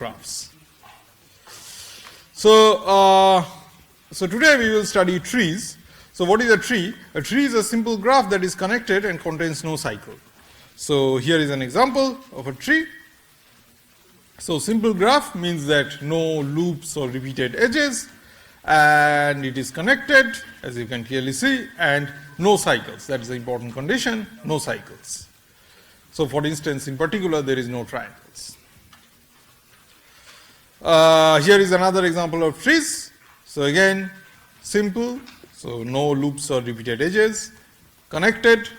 graphs. So today we will study trees. So what is a tree? A tree is a simple graph that is connected and contains no cycle. So here is an example of a tree. So simple graph means that no loops or repeated edges, and it is connected, as you can clearly see, and no cycles. That is the important condition, no cycles. So for instance, in particular, there is no triangles. Here is another example of trees. So again, simple, so no loops or repeated edges, connected.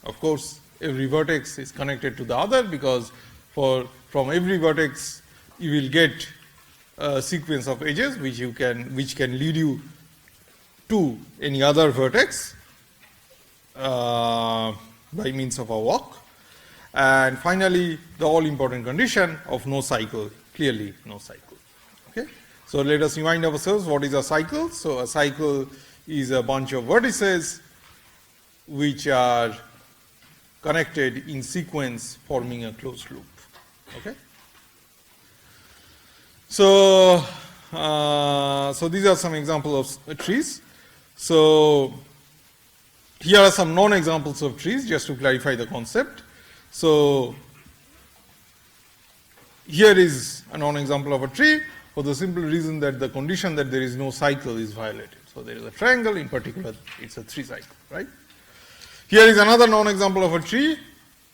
Of course, every vertex is connected to the other, because from every vertex you will get a sequence of edges which can lead you to any other vertex by means of a walk. And finally, the all important condition of no cycle, clearly no cycle. Okay? So let us remind ourselves what is a cycle. So a cycle is a bunch of vertices which are connected in sequence forming a closed loop. Okay? So these are some examples of trees. So here are some non-examples of trees, just to clarify the concept. So here is a non-example of a tree for the simple reason that the condition that there is no cycle is violated. So there is a triangle, in particular it's a 3 cycle, right? Here is another non-example of a tree.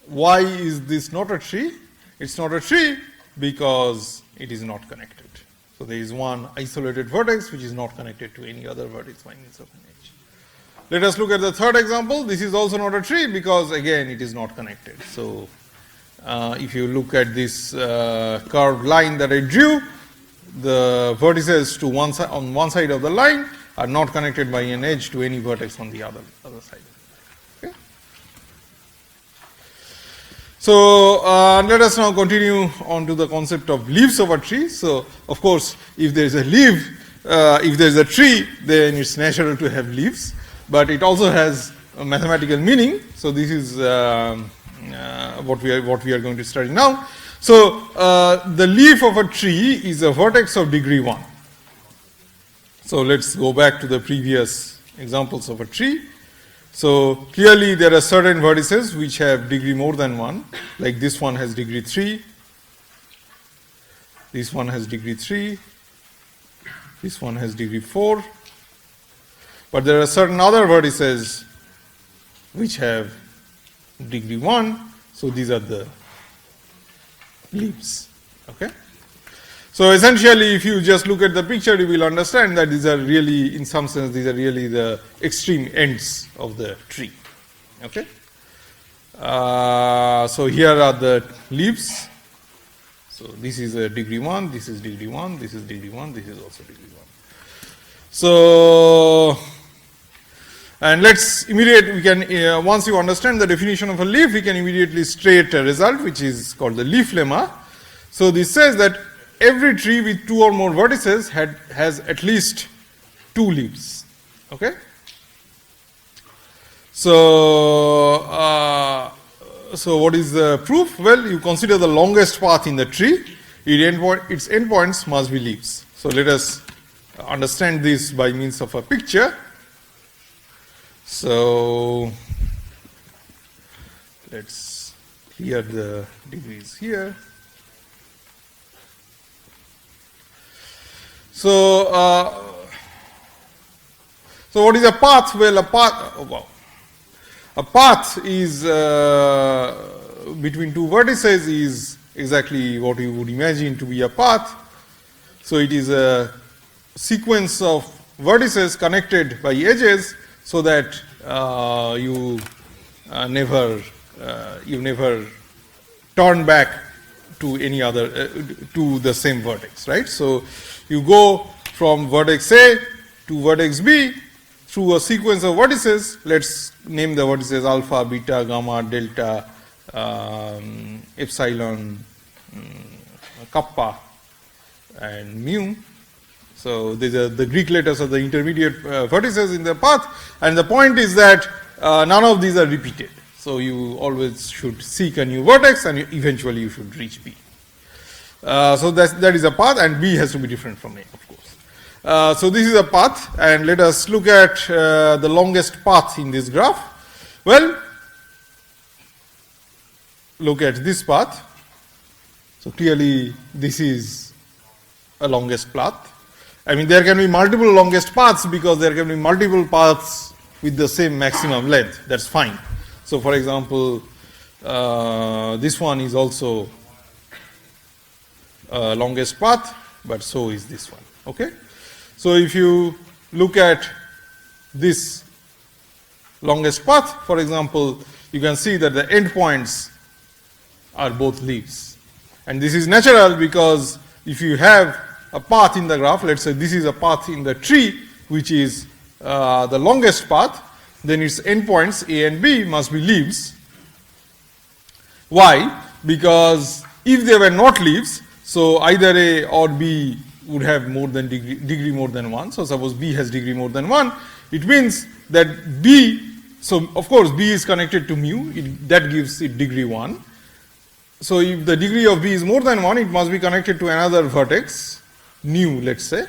Why is this not a tree? It's not a tree because it is not connected. So there is one isolated vertex which is not connected to any other vertex by means of an edge. Let us look at the third example. This is also not a tree because again it is not connected. So if you look at this curved line that I drew, the vertices to on one side of the line are not connected by an edge to any vertex on the other side. Okay? So let us now continue on to the concept of leaves of a tree. So of course, if there is a leaf, if there is a tree, then it's natural to have leaves, but it also has a mathematical meaning. So this is what we are going to study now. So the leaf of a tree is a vertex of degree 1. So let's go back to the previous examples of a tree. So clearly there are certain vertices which have degree more than 1, like this one has degree 3, this one has degree 3, this one has degree 4, but there are certain other vertices which have degree 1, so these are the leaves. Okay? So essentially, if you just look at the picture, you will understand that these are really, in some sense, these are really the extreme ends of the tree. Okay? So here are the leaves. So this is a degree 1, this is degree 1, this is degree 1, this is also degree 1. So, and let's we can, once you understand the definition of a leaf, we can immediately state a result which is called the leaf lemma. So this says that every tree with 2 or more vertices has at least 2 leaves. Okay? So, so what is the proof? Well, you consider the longest path in the tree, its endpoints must be leaves. So let us understand this by means of a picture. So let's clear the degrees here. So, so what is a path? Well, a path is between 2 vertices is exactly what you would imagine to be a path. So it is a sequence of vertices connected by edges, so that you never turn back to any other to the same vertex, right? So you go from vertex A to vertex B through a sequence of vertices. Let's name the vertices alpha, beta, gamma, delta, epsilon, kappa, and mu. So these are the Greek letters of the intermediate vertices in the path, and the point is that none of these are repeated. So you always should seek a new vertex, and eventually you should reach B. So that is a path, and B has to be different from A, of course. So this is a path, and let us look at the longest path in this graph. Well, look at this path. So clearly this is a longest path. I mean, there can be multiple longest paths because there can be multiple paths with the same maximum length. That's fine. So for example, this one is also longest path, but so is this one. Okay. So if you look at this longest path, for example, you can see that the endpoints are both leaves. And this is natural because if you have a path in the graph, let's say this is a path in the tree, which is the longest path, then its endpoints A and B must be leaves. Why? Because if they were not leaves, so either A or B would have more than degree more than 1. So suppose B has degree more than 1, it means that B, so of course B is connected to mu, that gives it degree 1. So if the degree of B is more than 1, it must be connected to another vertex, nu, let's say.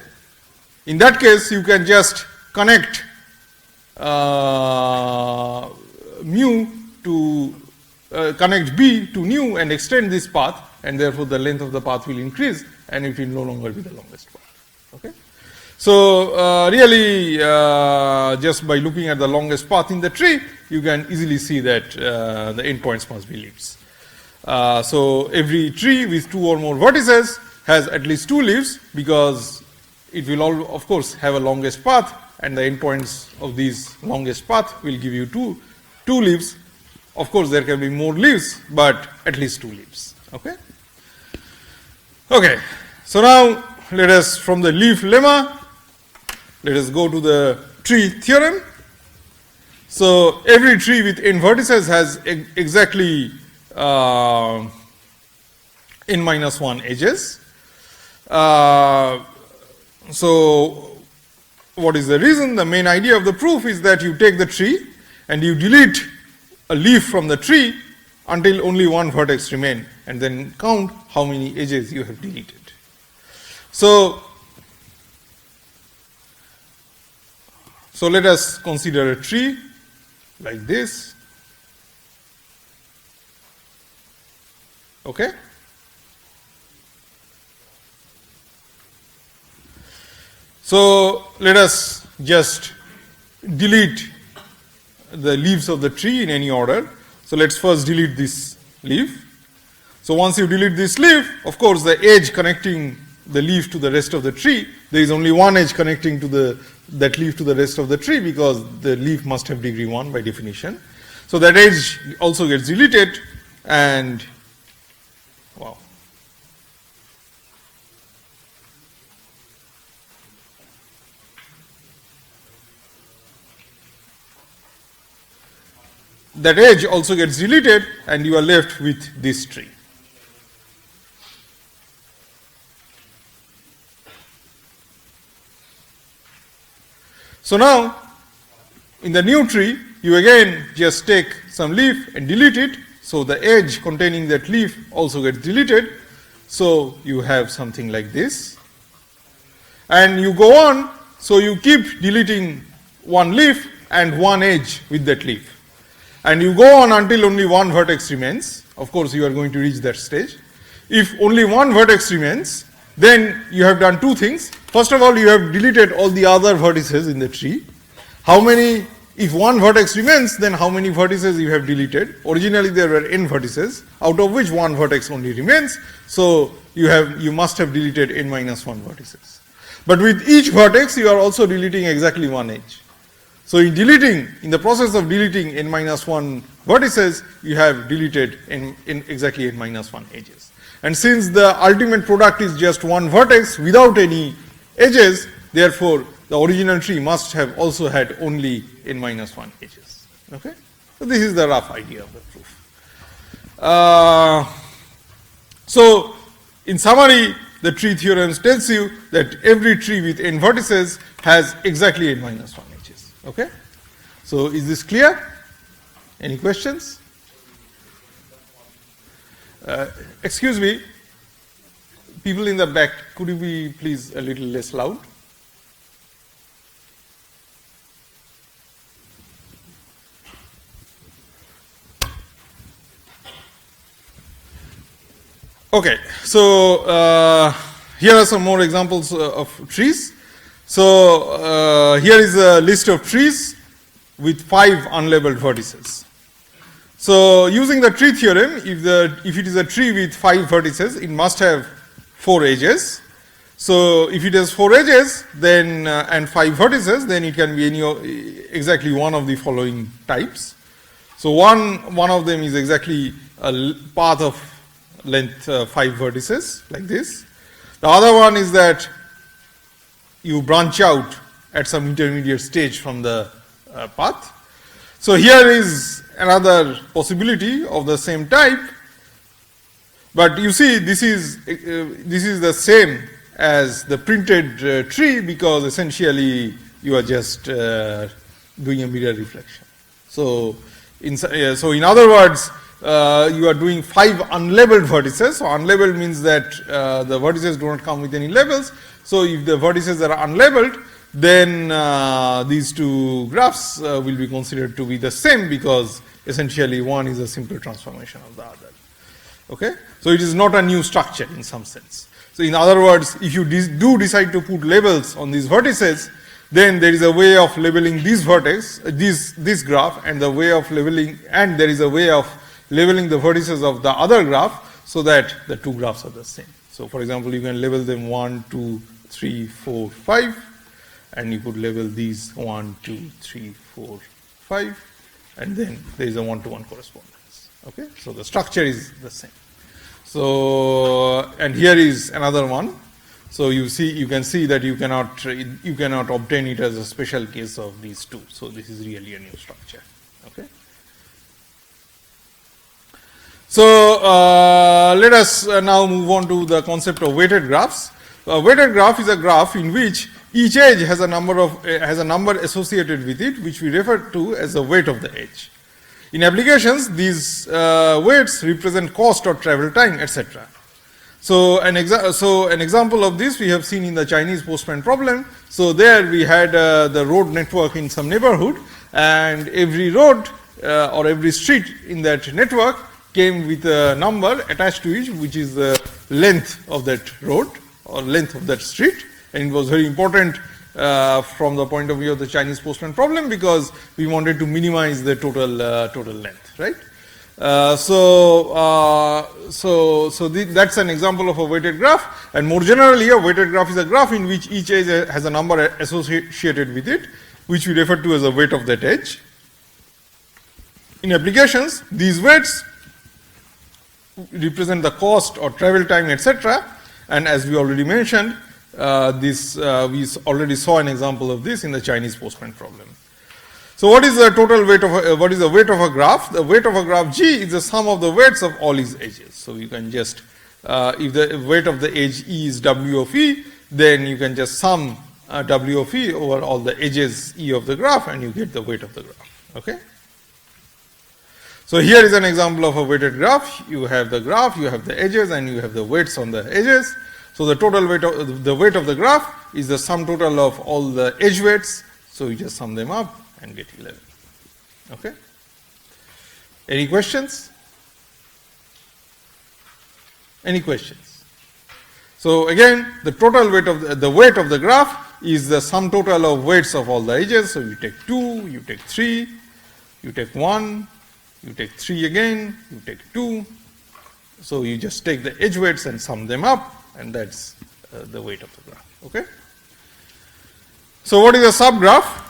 In that case, you can just connect mu to connect B to nu and extend this path, and therefore the length of the path will increase, and it will no longer be the longest path. Okay. So really, just by looking at the longest path in the tree, you can easily see that the endpoints must be leaves. So every tree with 2 or more vertices has at least 2 leaves, because it will all, of course, have a longest path, and the endpoints of these longest path will give you two leaves. Of course, there can be more leaves, but at least 2 leaves. Okay. Okay. So now let us, from the leaf lemma, let us go to the tree theorem. So every tree with n vertices has exactly n minus 1 edges. So what is the reason? The main idea of the proof is that you take the tree and you delete a leaf from the tree until only one vertex remains, and then count how many edges you have deleted. So let us consider a tree like this. Okay. So let us just delete the leaves of the tree in any order. So let's first delete this leaf. So once you delete this leaf, of course, the edge connecting the leaf to the rest of the tree, there is only one edge connecting to that leaf to the rest of the tree, because the leaf must have degree 1 by definition. So that edge also gets deleted, and wow. That edge also gets deleted, and you are left with this tree. So now, in the new tree, you again just take some leaf and delete it. So the edge containing that leaf also gets deleted. So you have something like this. And you go on, so you keep deleting one leaf and one edge with that leaf. And you go on until only one vertex remains. Of course, you are going to reach that stage. If only one vertex remains, then you have done 2 things. First of all, you have deleted all the other vertices in the tree. How many, if one vertex remains, then how many vertices you have deleted? Originally there were n vertices, out of which one vertex only remains. So you must have deleted n minus 1 vertices. But with each vertex, you are also deleting exactly one edge. So in the process of deleting n minus 1 vertices, you have deleted in exactly n minus 1 edges. And since the ultimate product is just one vertex without any edges, therefore the original tree must have also had only n minus 1 edges. Okay? So this is the rough idea of the proof. So in summary, the tree theorem tells you that every tree with n vertices has exactly n minus 1 edges. Okay? So is this clear? Any questions? Excuse me. people in the back, could you be please a little less loud? Okay, so here are some more examples of trees. So here is a list of trees with 5 unlabeled vertices. So using the tree theorem, if it is a tree with 5 vertices, it must have 4 edges. So if it has 4 edges, then and 5 vertices, then it can be exactly one of the following types. So one of them is exactly a path of length 5 vertices like this. The other one is that you branch out at some intermediate stage from the path. So here is another possibility of the same type, but you see this is the same as the printed tree, because essentially you are just doing a mirror reflection. So in other words, you are doing 5 unlabeled vertices. So unlabeled means that the vertices do not come with any labels. So if the vertices are unlabeled, then these two graphs will be considered to be the same, because essentially one is a simple transformation of the other. Okay? So it is not a new structure in some sense. So in other words, if you do decide to put labels on these vertices, then there is a way of labeling this vertex, this graph, and the way of labeling, and there is a way of labeling the vertices of the other graph, so that the two graphs are the same. So for example, you can label them 1, 2, 3, 4, 5, and you could label these 1, 2, 3, 4, 5, and then there is a one-to-one correspondence. Okay, so the structure is the same. So and here is another one. So you can see that you cannot obtain it as a special case of these two. So this is really a new structure. Okay. So let us now move on to the concept of weighted graphs. A weighted graph is a graph in which each edge has a number associated with it, which we refer to as the weight of the edge. In applications, these weights represent cost or travel time, etc. So an example of this we have seen in the Chinese postman problem. So there we had the road network in some neighborhood, and every road or every street in that network came with a number attached to it, which is the length of that road or length of that street. And it was very important from the point of view of the Chinese postman problem, because we wanted to minimize the total length, right? That's an example of a weighted graph. And more generally, a weighted graph is a graph in which each edge has a number associated with it, which we refer to as the weight of that edge. In applications, these weights represent the cost or travel time, etc. And as we already mentioned, we already saw an example of this in the Chinese postman problem. So what is the total weight of what is the weight of a graph? The weight of a graph G is the sum of the weights of all its edges. So you can just if the weight of the edge E is W of E, then you can just sum W of E over all the edges E of the graph, and you get the weight of the graph. Okay. So here is an example of a weighted graph. You have the graph, you have the edges, and you have the weights on the edges. So the total weight of the graph is the sum total of all the edge weights. So you just sum them up and get 11. Okay. Any questions? Any questions? So again, the total weight of the weight of the graph is the sum total of weights of all the edges. So you take 2, you take 3, you take 1, you take 3 again, you take 2. So you just take the edge weights and sum them up, and that's the weight of the graph. Okay. So what is a subgraph?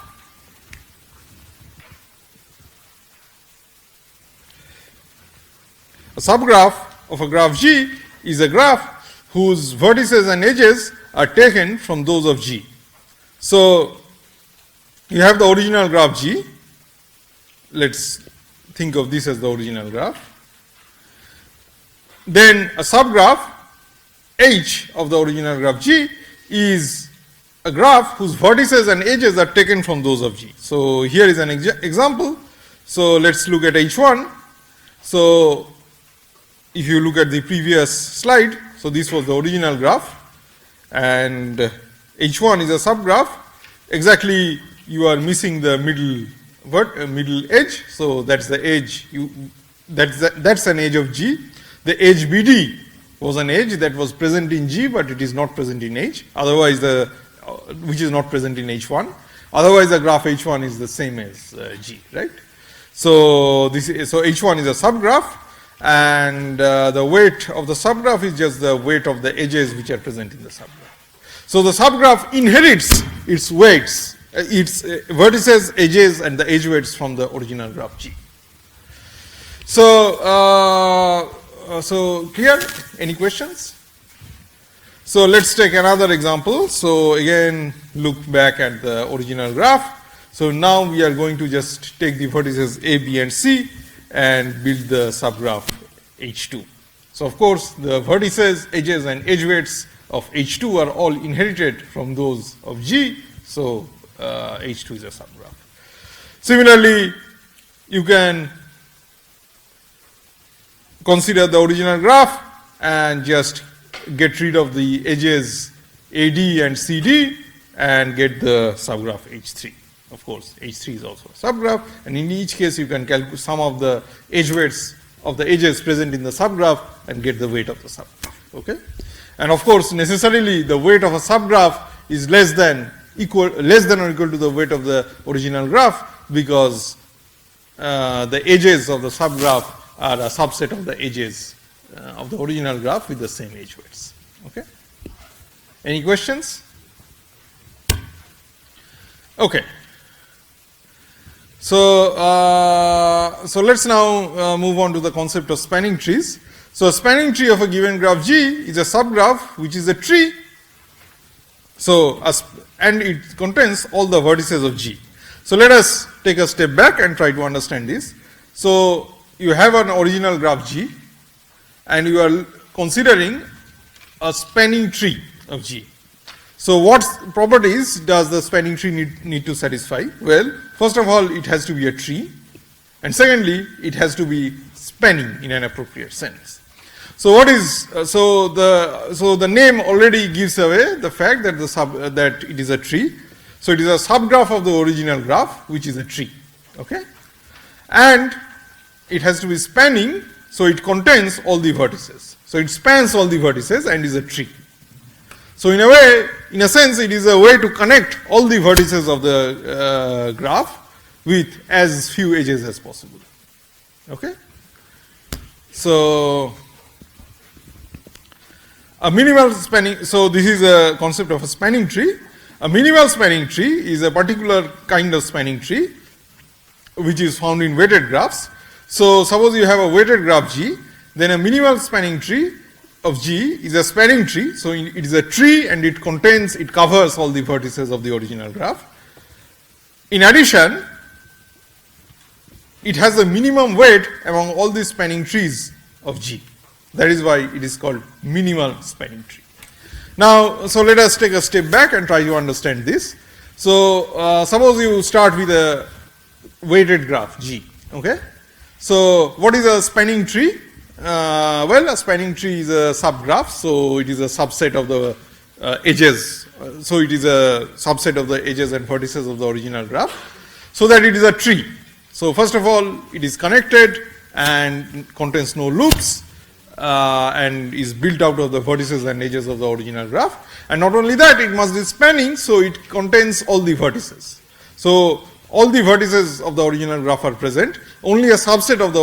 A subgraph of a graph G is a graph whose vertices and edges are taken from those of G. So you have the original graph G. Let's think of this as the original graph. Then a subgraph H of the original graph G is a graph whose vertices and edges are taken from those of G. So here is an example. So let's look at H1. So if you look at the previous slide, So this was the original graph, and H1 is a subgraph. Exactly, you are missing the middle edge. So that's the edge. That's an edge of G. The edge BD was an edge that was present in G, but it is not present in H. Otherwise, which is not present in H1. Otherwise, the graph H1 is the same as G, right? So H1 is a subgraph, and the weight of the subgraph is just the weight of the edges which are present in the subgraph. So the subgraph inherits its weights, its vertices, edges, and the edge weights from the original graph G. So clear? Any questions? So let's take another example. So again, look back at the original graph. So now we are going to just take the vertices A, B, and C and build the subgraph H2. So of course, the vertices, edges, and edge weights of H2 are all inherited from those of G. So H2 is a subgraph. Similarly, you can consider the original graph and just get rid of the edges AD and CD and get the subgraph H3. Of course, H3 is also a subgraph, and in each case you can calculate sum of the edge weights of the edges present in the subgraph and get the weight of the subgraph. Okay? And of course, necessarily the weight of a subgraph is less than or equal to the weight of the original graph, because the edges of the subgraph are a subset of the edges of the original graph with the same edge weights. Okay? Any questions? Okay. So let's now move on to the concept of spanning trees. So a spanning tree of a given graph G is a subgraph which is a tree. So and it contains all the vertices of G. So let us take a step back and try to understand this. So you have an original graph G, and you are considering a spanning tree of G. So what properties does the spanning tree need to satisfy? Well, first of all, it has to be a tree, and secondly, it has to be spanning in an appropriate sense. So what is so the name already gives away the fact that that it is a tree. So it is a subgraph of the original graph, which is a tree. Okay, and it has to be spanning, so it contains all the vertices. So it spans all the vertices and is a tree. So in a way, in a sense, it is a way to connect all the vertices of the graph with as few edges as possible. Okay? So a minimal spanning, so this is a concept of a spanning tree. A minimal spanning tree is a particular kind of spanning tree which is found in weighted graphs. So suppose you have a weighted graph G, then a minimal spanning tree of G is a spanning tree. So it is a tree, and it covers all the vertices of the original graph. In addition, it has a minimum weight among all the spanning trees of G. That is why it is called minimal spanning tree. Now, so let us take a step back and try to understand this. So suppose you start with a weighted graph G. Okay. So what is a spanning tree? Well, a spanning tree is a subgraph, so it is a subset of the edges. So it is a subset of the edges and vertices of the original graph, so that it is a tree. So first of all, it is connected and contains no loops, and is built out of the vertices and edges of the original graph. And not only that, it must be spanning, so it contains all the vertices. So all the vertices of the original graph are present. Only a subset of the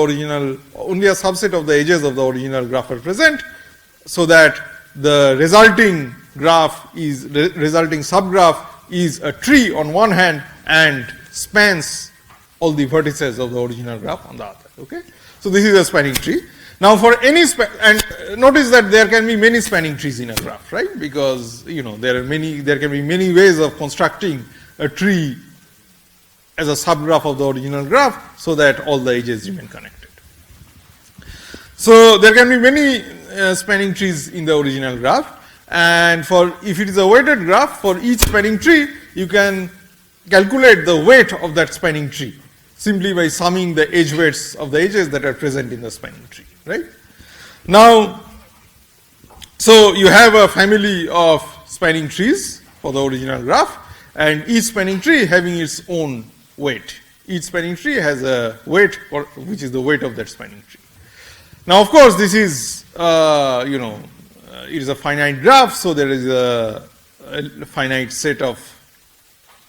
edges of the original graph are present, so that the resulting subgraph is a tree on one hand and spans all the vertices of the original graph on the other. Okay, so this is a spanning tree. Now, for any and notice that there can be many spanning trees in a graph, right? Because there can be many ways of constructing a tree as a subgraph of the original graph, so that all the edges remain connected. So there can be many spanning trees in the original graph, and if it is a weighted graph, for each spanning tree you can calculate the weight of that spanning tree simply by summing the edge weights of the edges that are present in the spanning tree. Right? Now, So you have a family of spanning trees for the original graph, and each spanning tree having its own weight. Each spanning tree has a weight which is the weight of that spanning tree. Now, of course, this is it is a finite graph, so there is a finite set of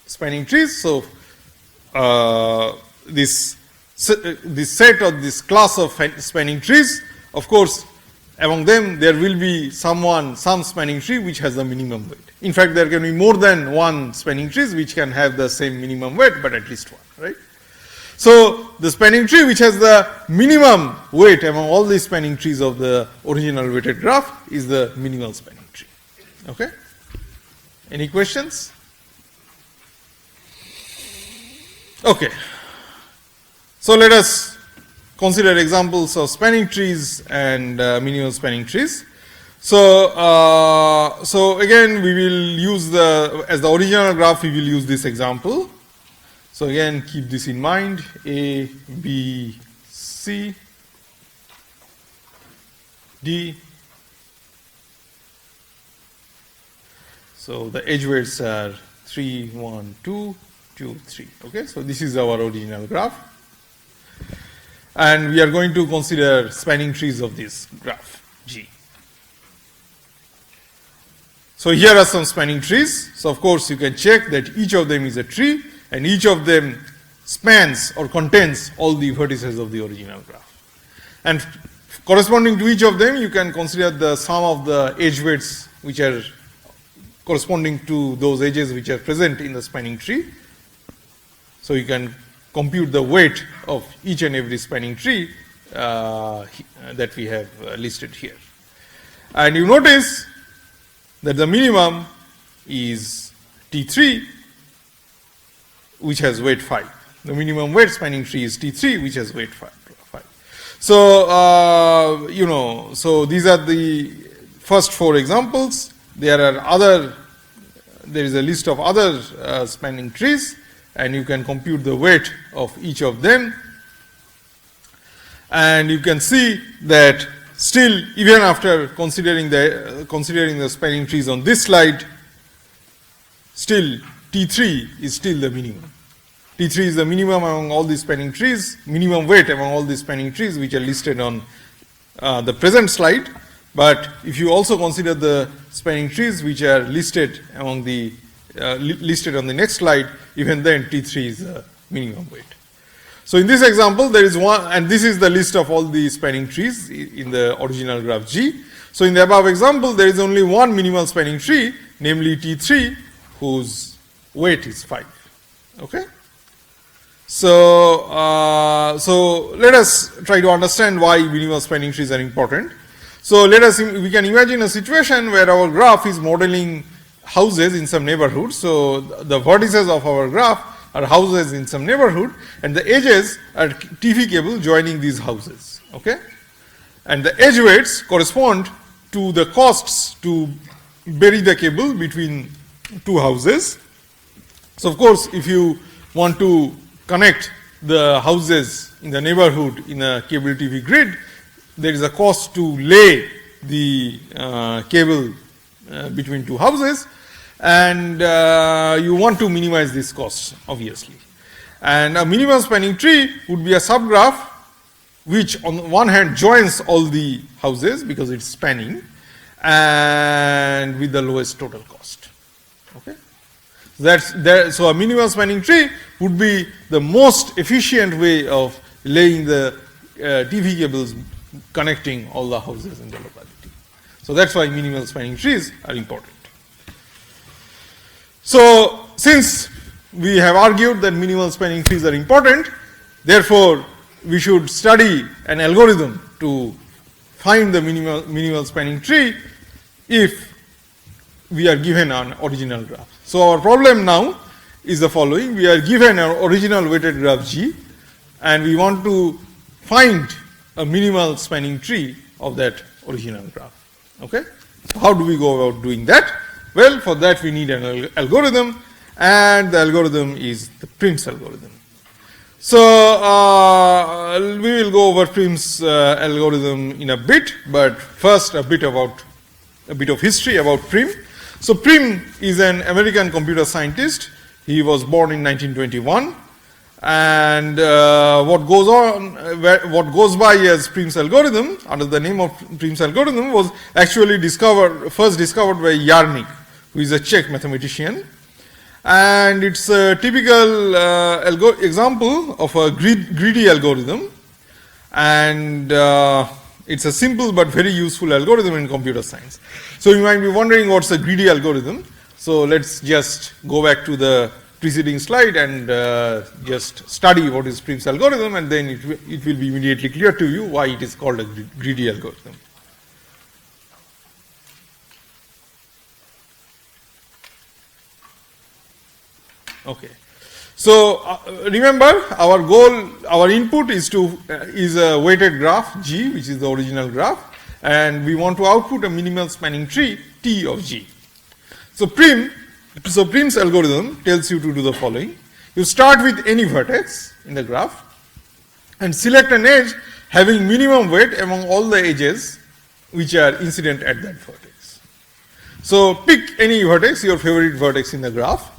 spanning trees. So this set or this class of spanning trees, of course, among them there will be some spanning tree which has the minimum weight. In fact, there can be more than one spanning trees which can have the same minimum weight, but at least one, right? So the spanning tree which has the minimum weight among all the spanning trees of the original weighted graph is the minimal spanning tree. Okay? Any questions? Okay. So let us consider examples of spanning trees and minimal spanning trees. So again we will use as the original graph we will use this example. So again keep this in mind, A, B, C, D. So the edge weights are 3, 1, 2, 2, 3. Okay, so this is our original graph. And we are going to consider spanning trees of this graph G. So here are some spanning trees. So of course you can check that each of them is a tree and each of them spans or contains all the vertices of the original graph. And corresponding to each of them you can consider the sum of the edge weights which are corresponding to those edges which are present in the spanning tree. So you can compute the weight of each and every spanning tree that we have listed here. And you notice that the minimum is T3 which has weight 5. The minimum weight spanning tree is T3 which has weight 5. So so these are the first 4 examples. There is a list of other spanning trees, and you can compute the weight of each of them. And you can see that still, even after considering the spanning trees on this slide, still T3 is still the minimum. T3 is the minimum among all the spanning trees, minimum weight among all the spanning trees which are listed on the present slide. But if you also consider the spanning trees which are listed among the listed on the next slide, even then T3 is the minimum weight. So in this example there is one, and this is the list of all the spanning trees in the original graph G. So in the above example there is only one minimal spanning tree, namely T3, whose weight is 5. Okay. So let us try to understand why minimal spanning trees are important. So we can imagine a situation where our graph is modeling houses in some neighborhood. So the vertices of our graph are houses in some neighborhood, and the edges are TV cable joining these houses. Okay, and the edge weights correspond to the costs to bury the cable between 2 houses. So of course, if you want to connect the houses in the neighborhood in a cable TV grid, there is a cost to lay the cable between 2 houses, and you want to minimize this cost, obviously. And a minimal spanning tree would be a subgraph which on one hand joins all the houses because it's spanning, and with the lowest total cost. Okay, so a minimal spanning tree would be the most efficient way of laying the TV cables connecting all the houses in the locality. So that's why minimal spanning trees are important. So since we have argued that minimal spanning trees are important, therefore we should study an algorithm to find the minimal spanning tree if we are given an original graph. So our problem now is the following: we are given our original weighted graph G, and we want to find a minimal spanning tree of that original graph. Okay, so how do we go about doing that? Well, for that we need an algorithm, and the algorithm is the Prim's algorithm. So we will go over Prim's algorithm in a bit, but first a bit about a bit of history about Prim. So Prim is an American computer scientist. He was born in 1921, and what goes by as Prim's algorithm, under the name of Prim's algorithm, was actually first discovered by Jarnik, who is a Czech mathematician. And it's a typical example of a greedy algorithm, and it's a simple but very useful algorithm in computer science. So you might be wondering what's a greedy algorithm. So let's just go back to the preceding slide and just study what is Prim's algorithm, and then it will be immediately clear to you why it is called a greedy algorithm. Okay. So remember, our goal, our input is a weighted graph G, which is the original graph, and we want to output a minimal spanning tree T of G. So Prim's algorithm tells you to do the following. You start with any vertex in the graph and select an edge having minimum weight among all the edges which are incident at that vertex. So pick any vertex, your favorite vertex in the graph.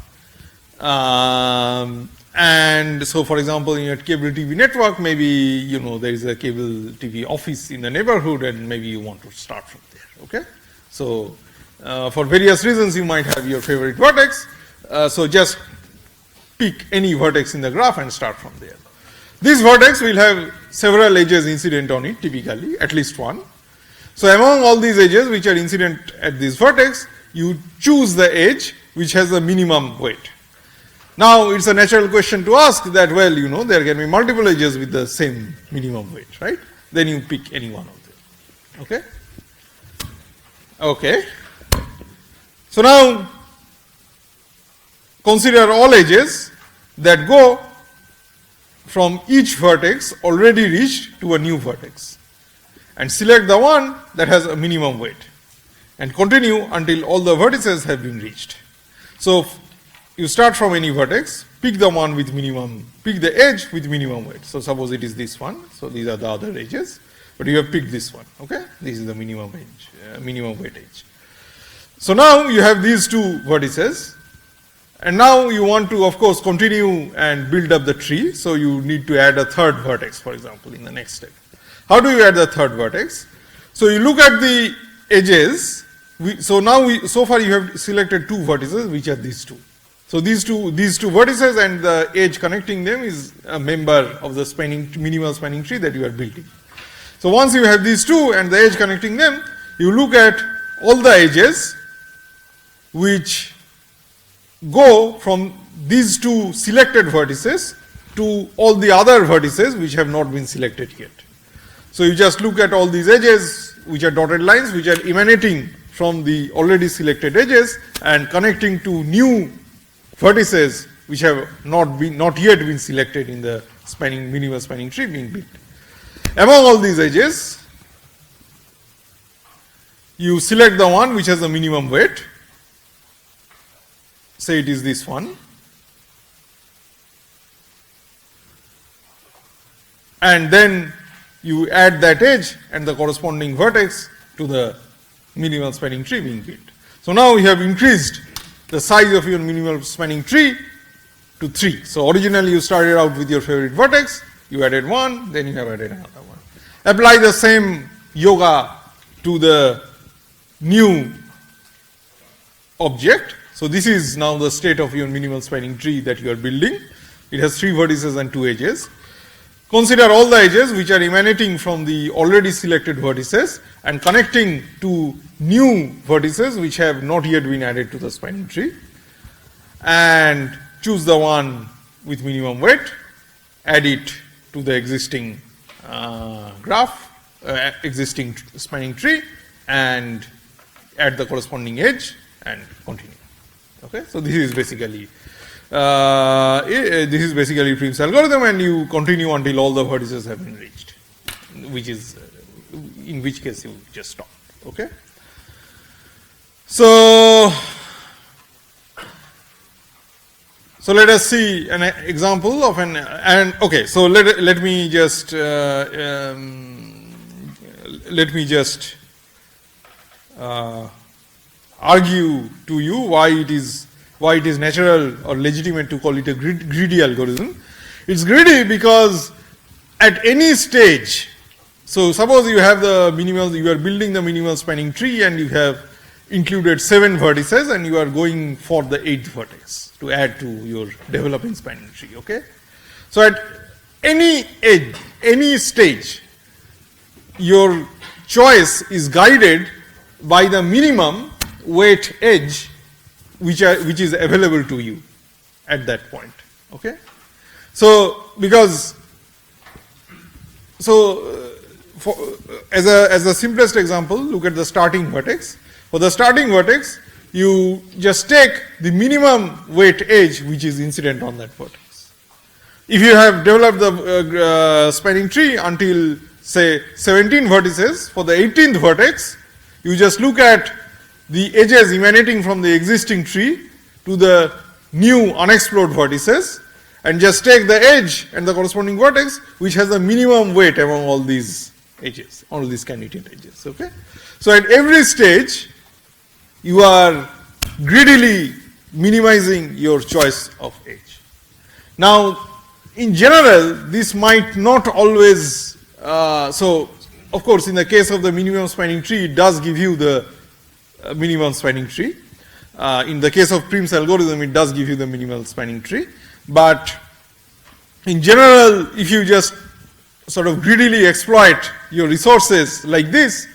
And so, for example, in your cable TV network, maybe there is a cable TV office in the neighborhood, and maybe you want to start from there. Okay, so for various reasons, you might have your favorite vertex. So just pick any vertex in the graph and start from there. This vertex will have several edges incident on it, typically at least one. So among all these edges which are incident at this vertex, you choose the edge which has the minimum weight. Now it's a natural question to ask that, well, there can be multiple edges with the same minimum weight, right? Then you pick any one of them. Okay? Okay. So now consider all edges that go from each vertex already reached to a new vertex, and select the one that has a minimum weight, and continue until all the vertices have been reached. So you start from any vertex, pick the one with pick the edge with minimum weight. So suppose it is this one. So these are the other edges, but you have picked this one. Okay, this is the minimum weight edge. So now you have these two vertices, and now you want to, of course, continue and build up the tree. So you need to add a third vertex, for example, in the next step. How do you add the third vertex? So you look at the edges. So far you have selected two vertices, which are these two. So these two vertices and the edge connecting them is a member of the minimal spanning tree that you are building. So once you have these two and the edge connecting them, you look at all the edges which go from these two selected vertices to all the other vertices which have not been selected yet. So you just look at all these edges which are dotted lines, which are emanating from the already selected edges and connecting to new vertices which have not yet been selected in the minimal spanning tree being built. Among all these edges, you select the one which has the minimum weight. Say it is this one. And then you add that edge and the corresponding vertex to the minimal spanning tree being built. So now you have increased the size of your minimal spanning tree to 3. So originally you started out with your favorite vertex, you added one, then you have added another one. Apply the same yoga to the new object. So this is now the state of your minimal spanning tree that you are building. It has 3 vertices and 2 edges. Consider all the edges which are emanating from the already selected vertices and connecting to new vertices which have not yet been added to the spanning tree, and choose the one with minimum weight, add it to the existing existing spanning tree, and add the corresponding edge and continue. Okay, so this is basically Prim's algorithm, and you continue until all the vertices have been reached, in which case you just stop. Okay. So let us see an example of okay. So let me just argue to you why it is natural or legitimate to call it a greedy algorithm. It's greedy because at any stage, so suppose you have the minimal, you are building the minimal spanning tree and you have included 7 vertices and you are going for the 8th vertex to add to your developing spanning tree, okay? So at any edge, any stage, your choice is guided by the minimum weight edge which is available to you at that point, okay? So because, so as a simplest example, look at the starting vertex. For the starting vertex, you just take the minimum weight edge which is incident on that vertex. If you have developed the spanning tree until say 17 vertices, for the 18th vertex, you just look at the edges emanating from the existing tree to the new unexplored vertices and just take the edge and the corresponding vertex which has the minimum weight among all these edges, all these candidate edges, okay? So at every stage, you are greedily minimizing your choice of edge. Now, in general, this might not always, so of course, in the case of the minimum spanning tree, it does give you the minimum spanning tree. In the case of Prim's algorithm, it does give you the minimal spanning tree. But in general, if you just sort of greedily exploit your resources like this,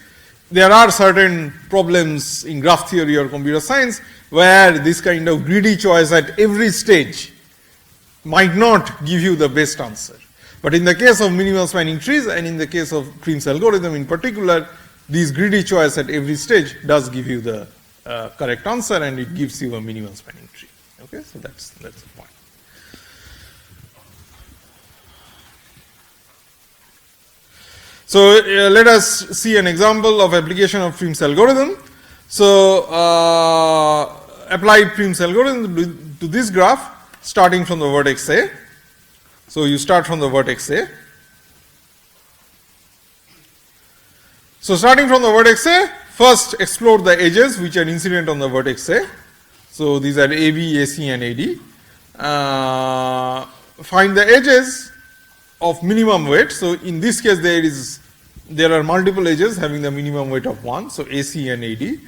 there are certain problems in graph theory or computer science where this kind of greedy choice at every stage might not give you the best answer. But in the case of minimal spanning trees and in the case of Prim's algorithm in particular, this greedy choice at every stage does give you the correct answer and it gives you a minimal spanning tree. Okay, so that's the point. So let us see an example of application of Prim's algorithm. So apply Prim's algorithm to this graph starting from the vertex A. So you start from the vertex A. So starting from the vertex A, first explore the edges which are incident on the vertex A. So these are AB, AC and AD. Find the edges of minimum weight. So in this case there are multiple edges having the minimum weight of 1, so AC and AD.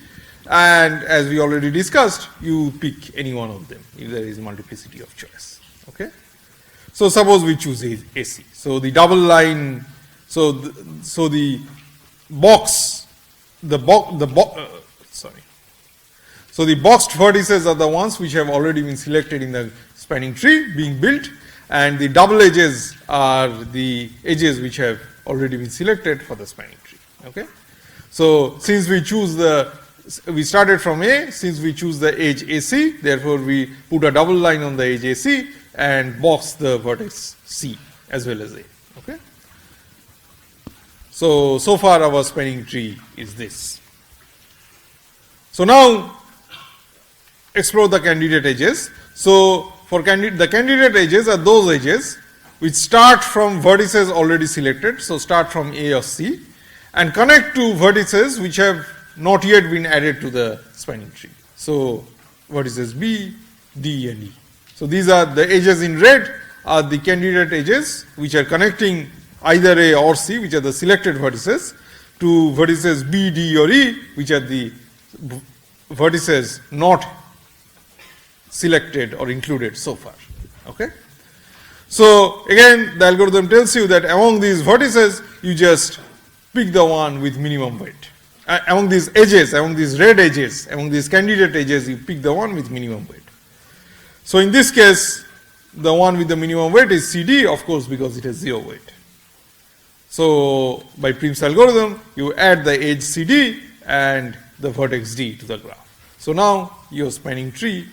And as we already discussed, you pick any one of them if there is multiplicity of choice. Okay. So suppose we choose AC. So the double line, so the boxed vertices are the ones which have already been selected in the spanning tree being built, and the double edges are the edges which have already been selected for the spanning tree. Okay. So since we started from A, since we choose the edge AC, therefore we put a double line on the edge AC and box the vertex C as well as A. Okay. So far our spanning tree is this. So now explore the candidate edges. So for the candidate edges are those edges which start from vertices already selected, so start from A or C, and connect to vertices which have not yet been added to the spanning tree. So vertices B, D and E. So these are the edges in red are the candidate edges which are connecting either A or C, which are the selected vertices, to vertices B, D or E, which are the vertices not selected or included so far. Okay. So again, the algorithm tells you that among these vertices, you just pick the one with minimum weight. Among these edges, among these red edges, among these candidate edges, you pick the one with minimum weight. So in this case, the one with the minimum weight is CD, of course, because it has 0 weight. So by Prim's algorithm, you add the edge CD and the vertex D to the graph. So now your spanning tree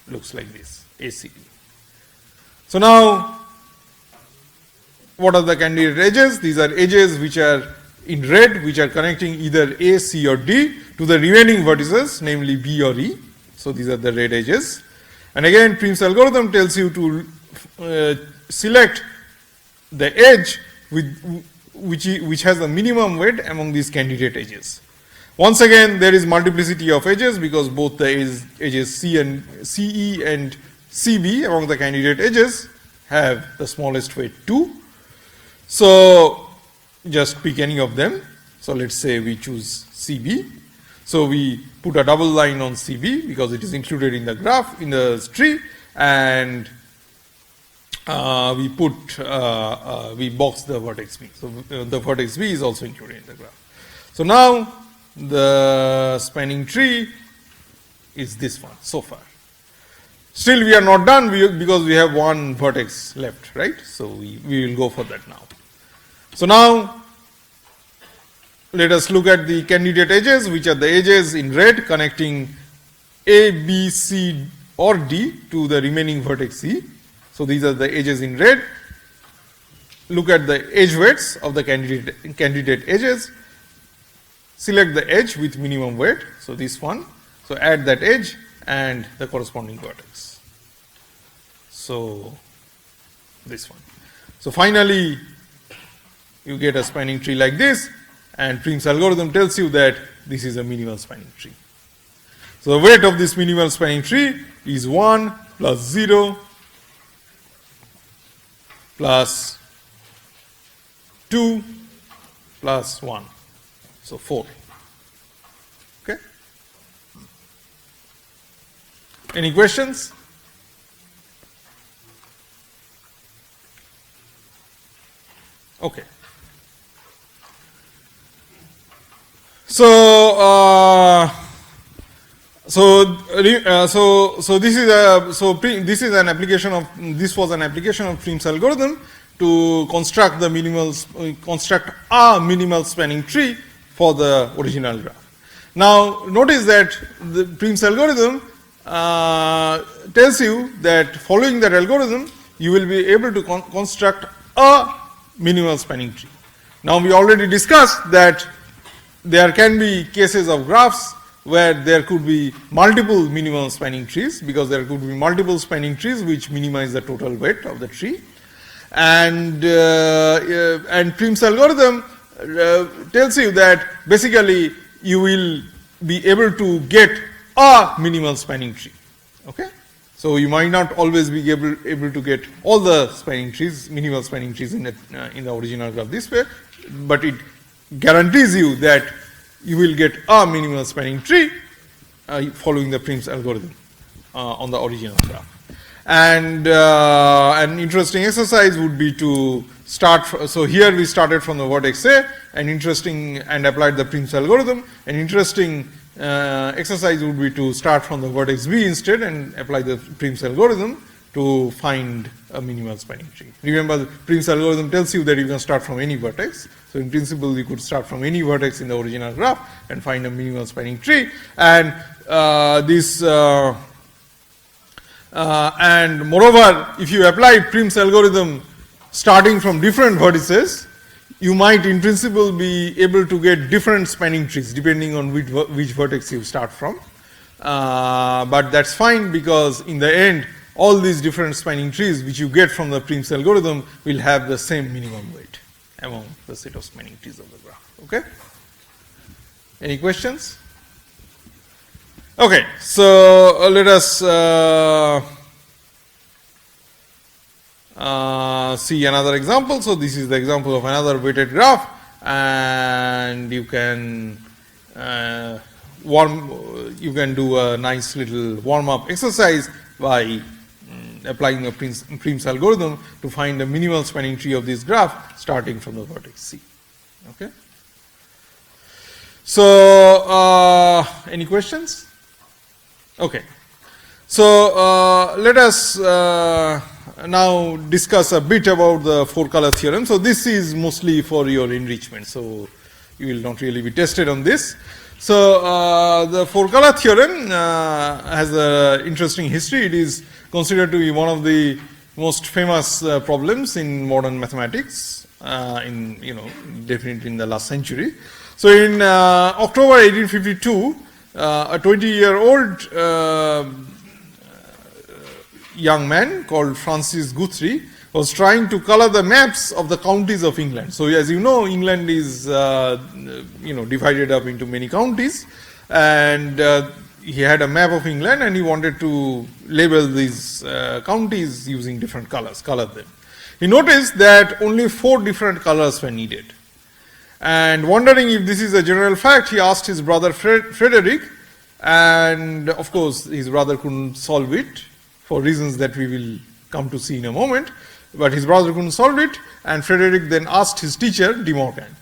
looks like this, ACD. So now, what are the candidate edges? These are edges which are in red, which are connecting either A, C or D to the remaining vertices, namely B or E. So these are the red edges. And again, Prim's algorithm tells you to select the edge which has the minimum weight among these candidate edges. Once again, there is multiplicity of edges because both the edges CE and CB among the candidate edges have the smallest weight 2. So just pick any of them. So let's say we choose CB. So we put a double line on CB because it is included in the graph, in the tree, and we box the vertex B. So the vertex B is also included in the graph. So now the spanning tree is this one so far. Still we are not done because we have one vertex left, right? So we will go for that now. So now let us look at the candidate edges, which are the edges in red connecting A, B, C or D to the remaining vertex C. So these are the edges in red. Look at the edge weights of the candidate edges. Select the edge with minimum weight. So this one. So add that edge and the corresponding vertex. So this one. So finally you get a spanning tree like this, and Prim's algorithm tells you that this is a minimal spanning tree. So the weight of this minimal spanning tree is 1 plus 0 plus 2 plus 1. So 4. Okay. Any questions? Okay. So this is an application of Prim's algorithm to construct a minimal spanning tree for the original graph. Now notice that the Prim's algorithm tells you that following that algorithm you will be able to construct a minimal spanning tree. Now we already discussed that there can be cases of graphs where there could be multiple minimal spanning trees, because there could be multiple spanning trees which minimize the total weight of the tree. And Prim's algorithm tells you that basically you will be able to get a minimal spanning tree. Okay? So you might not always be able to get all the spanning trees, minimal spanning trees in the original graph this way, but it guarantees you that you will get a minimal spanning tree following the Prim's algorithm on the original graph. And an interesting exercise would be to start. So here we started from the vertex A, and applied the Prim's algorithm. An interesting exercise would be to start from the vertex B instead and apply the Prim's algorithm to find a minimal spanning tree. Remember, the Prim's algorithm tells you that you can start from any vertex. So in principle, you could start from any vertex in the original graph and find a minimal spanning tree. And and moreover, if you apply Prim's algorithm starting from different vertices, you might in principle be able to get different spanning trees depending on which vertex you start from. But that's fine, because in the end, all these different spanning trees which you get from the Prim's algorithm will have the same minimum weight among the set of spanning trees of the graph. Okay? Any questions? Okay, so let us see another example. So this is the example of another weighted graph, and you can do a nice little warm-up exercise by applying a Prim's algorithm to find a minimal spanning tree of this graph starting from the vertex C. Okay. So any questions? Okay. So let us now discuss a bit about the four-color theorem. So this is mostly for your enrichment, so you will not really be tested on this. So the four-color theorem has an interesting history. It is considered to be one of the most famous problems in modern mathematics, definitely in the last century. So in October 1852, a 20-year-old young man called Francis Guthrie was trying to color the maps of the counties of England. So as you know, England is divided up into many counties, and he had a map of England and he wanted to label these counties using different colors, color them. He noticed that only 4 different colors were needed. And wondering if this is a general fact, he asked his brother Frederick, and of course his brother couldn't solve it for reasons that we will come to see in a moment, but his brother couldn't solve it, and Frederick then asked his teacher De Morgan.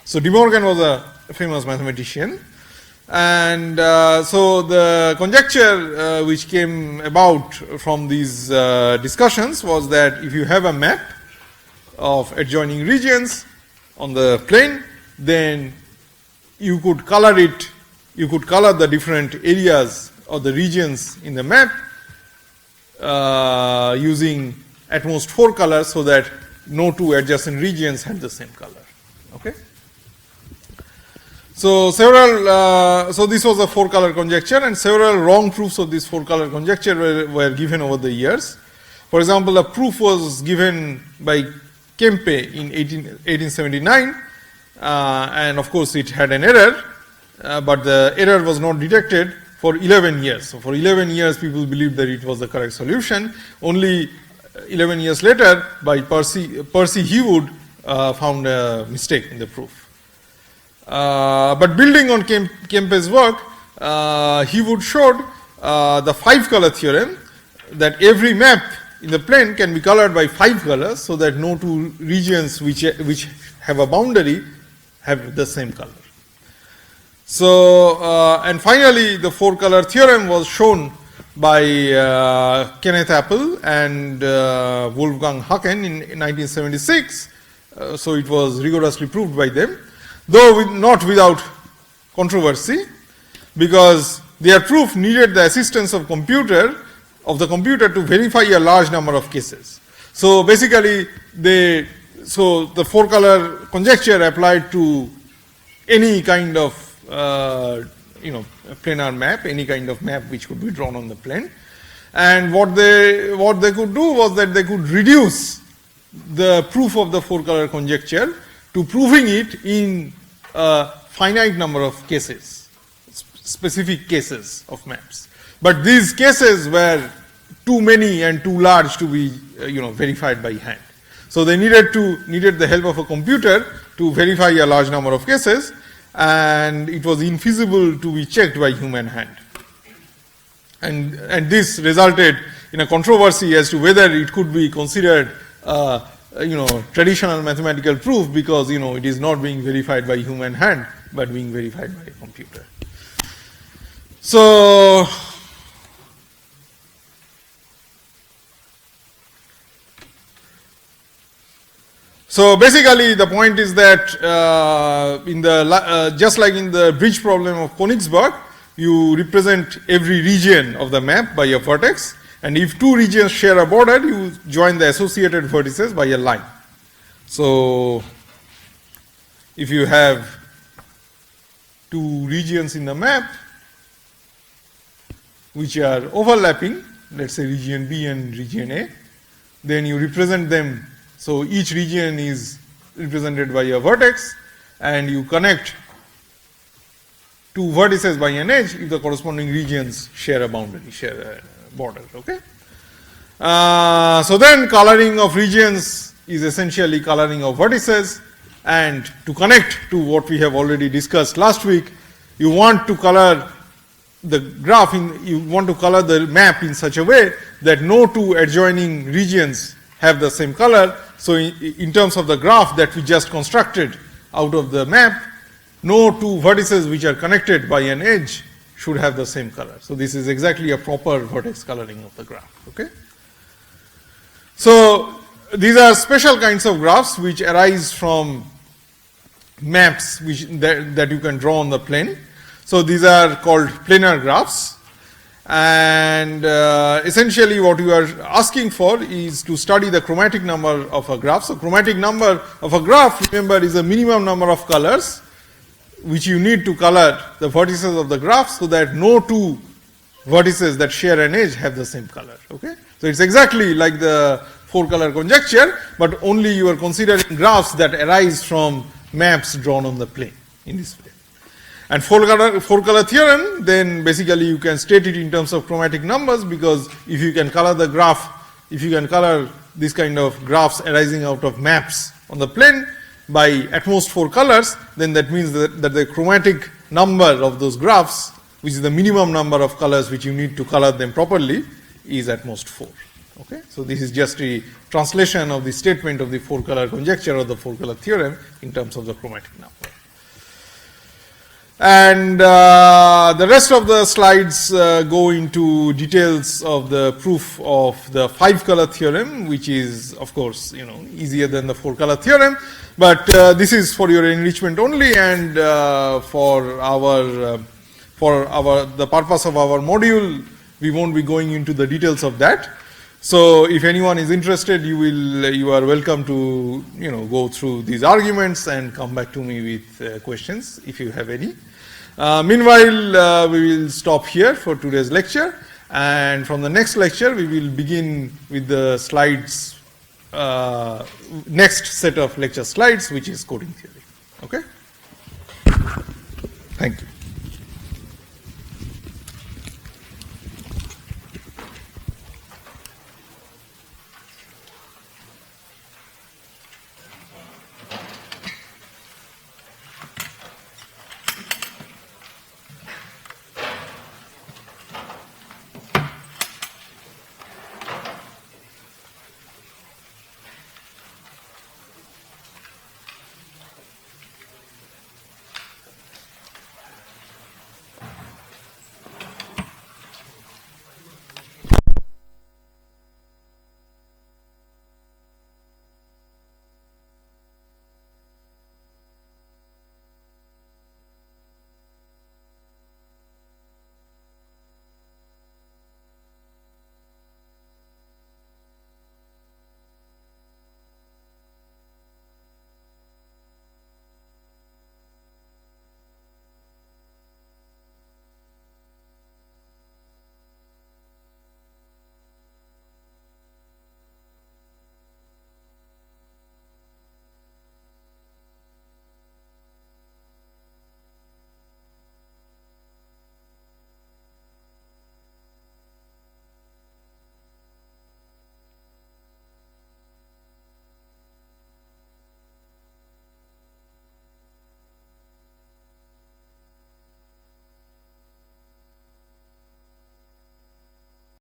So De Morgan was a famous mathematician, and so the conjecture which came about from these discussions was that if you have a map of adjoining regions on the plane, then you could color it, you could color the different areas or the regions in the map using at most 4 colors, so that no 2 adjacent regions had the same color. Okay. So so this was a 4-color conjecture, and several wrong proofs of this 4-color conjecture were given over the years. For example, a proof was given by Kempe in 1879, and of course it had an error, but the error was not detected for 11 years. So for 11 years people believed that it was the correct solution. Only 11 years later, by Percy Hewood found a mistake in the proof. But building on Kempe's work, Hewood showed the 5-color theorem, that every map in the plane can be colored by 5 colors, so that no 2 regions which have a boundary have the same color. So, and finally the 4-color theorem was shown by Kenneth Appel and Wolfgang Haken in 1976. So it was rigorously proved by them, though not without controversy, because their proof needed the assistance of the computer to verify a large number of cases. So basically the 4-color conjecture applied to any kind of planar map, any kind of map which could be drawn on the plane. And what they could do was that they could reduce the proof of the 4-color conjecture to proving it in a finite number of cases, specific cases of maps. But these cases were too many and too large to be verified by hand. So they needed the help of a computer to verify a large number of cases, and it was infeasible to be checked by human hand. And this resulted in a controversy as to whether it could be considered traditional mathematical proof, because it is not being verified by human hand but being verified by a computer. So basically the point is that just like in the bridge problem of Königsberg, you represent every region of the map by a vertex, and if 2 regions share a border, you join the associated vertices by a line. So if you have 2 regions in the map which are overlapping, let's say region B and region A, then you represent them. So each region is represented by a vertex, and you connect 2 vertices by an edge if the corresponding regions share a boundary, share a border. Okay. So then coloring of regions is essentially coloring of vertices, and to connect to what we have already discussed last week, you want to color the graph you want to color the map in such a way that no 2 adjoining regions have the same color. So in terms of the graph that we just constructed out of the map, no 2 vertices which are connected by an edge should have the same color. So this is exactly a proper vertex coloring of the graph. Okay. So these are special kinds of graphs which arise from maps that you can draw on the plane. So these are called planar graphs. And essentially what you are asking for is to study the chromatic number of a graph. So chromatic number of a graph, remember, is a minimum number of colors which you need to color the vertices of the graph, so that no 2 vertices that share an edge have the same color. Okay. So it's exactly like the four color conjecture, but only you are considering graphs that arise from maps drawn on the plane in this way. And four color theorem, then basically you can state it in terms of chromatic numbers, because if you can color the graph, if you can color this kind of graphs arising out of maps on the plane by at most 4 colors, then that means that the chromatic number of those graphs, which is the minimum number of colors which you need to color them properly, is at most 4. Okay? So this is just a translation of the statement of the 4 color conjecture or the 4 color theorem in terms of the chromatic number. And the rest of the slides go into details of the proof of the 5 color theorem, which is of course easier than the 4 color theorem, but this is for your enrichment only, and for the purpose of our module we won't be going into the details of that. So if anyone is interested, you are welcome to go through these arguments and come back to me with questions if you have any. Meanwhile, we will stop here for today's lecture, and from the next lecture we will begin with the slides, next set of lecture slides, which is coding theory. Okay? Thank you.